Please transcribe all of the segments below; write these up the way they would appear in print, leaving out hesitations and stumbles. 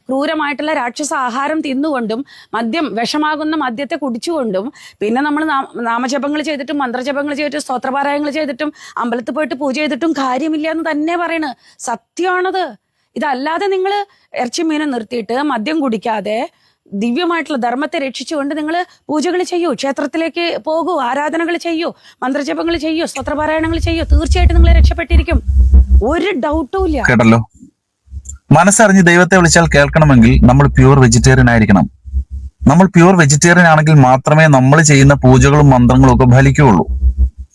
ക്രൂരമായിട്ടുള്ള രാക്ഷസ ആഹാരം തിന്നുകൊണ്ടും വിഷമാകുന്ന മദ്യത്തെ കുടിച്ചുകൊണ്ടും പിന്നെ നമ്മൾ നാമജപങ്ങൾ ചെയ്തിട്ടും മന്ത്രജപങ്ങൾ ചെയ്തിട്ടും സ്തോത്രപാരായണങ്ങൾ ചെയ്തിട്ടും അമ്പലത്തിൽ പോയിട്ട് പൂജ ചെയ്തിട്ടും കാര്യമില്ല എന്ന് തന്നെ പറയണ്. സത്യമാണത്. ഇതല്ലാതെ നിങ്ങൾ ഇറച്ചി മീനും നിർത്തിയിട്ട് മദ്യം കുടിക്കാതെ ദിവ്യമായിട്ടുള്ള ധർമ്മത്തെ രക്ഷിച്ചുകൊണ്ട് നിങ്ങൾ പൂജകൾ ചെയ്യൂ, ക്ഷേത്രത്തിലേക്ക് പോകൂ, ആരാധനകൾ ചെയ്യൂ, മന്ത്രജപങ്ങൾ ചെയ്യൂ, സ്തോത്രപാരായണങ്ങൾ ചെയ്യൂ. തീർച്ചയായിട്ടും നിങ്ങൾ രക്ഷപ്പെട്ടിരിക്കും. ഒരു ഡൗട്ടും ഇല്ല. കേട്ടല്ലോ, മനസ്സറിഞ്ഞ് ദൈവത്തെ വിളിച്ചാൽ കേൾക്കണമെങ്കിൽ നമ്മൾ പ്യൂർ വെജിറ്റേറിയൻ ആയിരിക്കണം. നമ്മൾ പ്യൂർ വെജിറ്റേറിയൻ ആണെങ്കിൽ മാത്രമേ നമ്മൾ ചെയ്യുന്ന പൂജകളും മന്ത്രങ്ങളും ഒക്കെ ഫലിക്കുകയുള്ളൂ.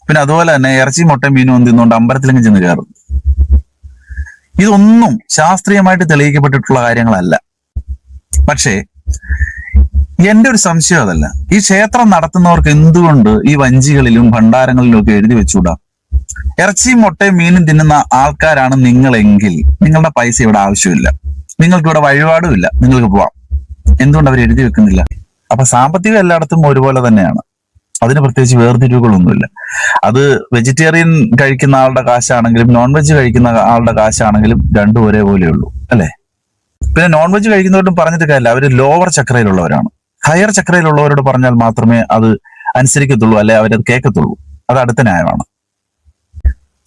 പിന്നെ അതുപോലെ തന്നെ ഇറച്ചി മുട്ട മീനും തിന്നുകൊണ്ട് അമ്പലത്തിലെങ്കിൽ ചെന്ന് കയറും. ഇതൊന്നും ശാസ്ത്രീയമായിട്ട് തെളിയിക്കപ്പെട്ടിട്ടുള്ള കാര്യങ്ങളല്ല. പക്ഷേ എന്റെ ഒരു സംശയം അതല്ല, ഈ ക്ഷേത്രം നടത്തുന്നവർക്ക് എന്തുകൊണ്ട് ഈ വഞ്ചികളിലും ഭണ്ഡാരങ്ങളിലും ഒക്കെ എഴുതി വെച്ചുകൂടാ? ഇറച്ചിയും മുട്ടയും മീനും തിന്നുന്ന ആൾക്കാരാണ് നിങ്ങളെങ്കിൽ നിങ്ങളുടെ പൈസ ഇവിടെ ആവശ്യമില്ല, നിങ്ങൾക്ക് ഇവിടെ വഴിപാടും ഇല്ല, നിങ്ങൾക്ക് പോവാം. എന്തുകൊണ്ട് അവർ എഴുതി വെക്കുന്നില്ല? അപ്പൊ സാമ്പത്തികം എല്ലായിടത്തും ഒരുപോലെ തന്നെയാണ്, അതിന് പ്രത്യേകിച്ച് വേർതിരിവുകളൊന്നുമില്ല. അത് വെജിറ്റേറിയൻ കഴിക്കുന്ന ആളുടെ കാശാണെങ്കിലും നോൺ വെജ് കഴിക്കുന്ന ആളുടെ കാശാണെങ്കിലും രണ്ടും ഒരേപോലെയുള്ളൂ, അല്ലെ? പിന്നെ നോൺ വെജ് കഴിക്കുന്നവരോടും പറഞ്ഞിട്ട് കാര്യമില്ല, അവര് ലോവർ ചക്രയിലുള്ളവരാണ്. ഹയർ ചക്രയിലുള്ളവരോട് പറഞ്ഞാൽ മാത്രമേ അത് അനുസരിക്കത്തുള്ളൂ, അല്ലെ അവരത് കേൾക്കത്തുള്ളൂ. അത് അടുത്ത ന്യായമാണ്.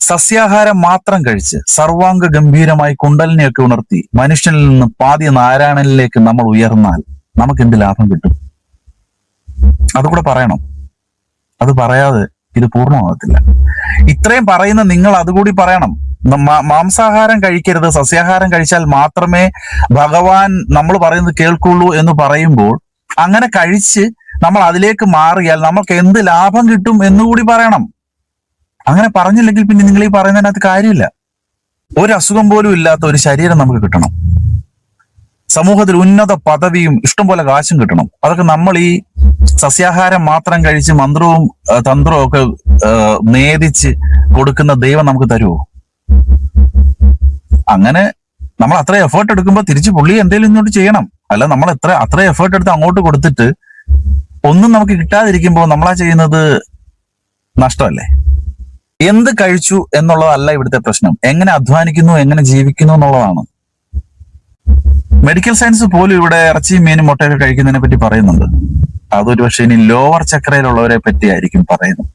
സസ്യാഹാരം മാത്രം കഴിച്ച് സർവാംഗ ഗംഭീരമായി കുണ്ടലിനെയൊക്കെ ഉണർത്തി മനുഷ്യനിൽ നിന്ന് പാതി നാരായണനിലേക്ക് നമ്മൾ ഉയർന്നാൽ നമുക്ക് എന്ത് ലാഭം കിട്ടും? അതുകൂടെ പറയണം. അത് പറയാതെ ഇത് പൂർണ്ണമാകത്തില്ല. ഇത്രയും പറയുന്ന നിങ്ങൾ അതുകൂടി പറയണം. മാംസാഹാരം കഴിക്കരുത്, സസ്യാഹാരം കഴിച്ചാൽ മാത്രമേ ഭഗവാൻ നമ്മൾ പറയുന്നത് കേൾക്കുള്ളൂ എന്ന് പറയുമ്പോൾ അങ്ങനെ കഴിച്ച് നമ്മൾ അതിലേക്ക് മാറിയാൽ നമുക്ക് എന്ത് ലാഭം കിട്ടും എന്നുകൂടി പറയണം. അങ്ങനെ പറഞ്ഞില്ലെങ്കിൽ പിന്നെ നിങ്ങൾ ഈ പറയുന്നതിനകത്ത് കാര്യമില്ല. ഒരു അസുഖം പോലും ഇല്ലാത്ത ഒരു ശരീരം നമുക്ക് കിട്ടണം, സമൂഹത്തിൽ ഉന്നത പദവിയും ഇഷ്ടംപോലെ കാശും കിട്ടണം. അതൊക്കെ നമ്മൾ ഈ സസ്യാഹാരം മാത്രം കഴിച്ച് മന്ത്രവും തന്ത്രവും ഒക്കെ നേദിച്ച് കൊടുക്കുന്ന ദൈവം നമുക്ക് തരുമോ? അങ്ങനെ നമ്മൾ അത്ര എഫേർട്ട് എടുക്കുമ്പോൾ തിരിച്ച് പുള്ളി എന്തെങ്കിലും ഇങ്ങോട്ട് ചെയ്യണം. അല്ല, നമ്മൾ അത്ര എഫേർട്ട് എടുത്ത് അങ്ങോട്ട് കൊടുത്തിട്ട് ഒന്നും നമുക്ക് കിട്ടാതിരിക്കുമ്പോൾ നമ്മളാ ചെയ്യുന്നത് നഷ്ടമല്ലേ? എന്ത് കഴിച്ചു എന്നുള്ളതല്ല ഇവിടുത്തെ പ്രശ്നം, എങ്ങനെ അധ്വാനിക്കുന്നു, എങ്ങനെ ജീവിക്കുന്നു എന്നുള്ളതാണ്. മെഡിക്കൽ സയൻസ് പോലും ഇവിടെ ഇറച്ചിയും മീനും മുട്ടയൊക്കെ കഴിക്കുന്നതിനെ പറ്റി പറയുന്നുണ്ട്. അതൊരു പക്ഷേ ഇനി ലോവർ ചക്രയിലുള്ളവരെ പറ്റിയായിരിക്കും പറയുന്നത്.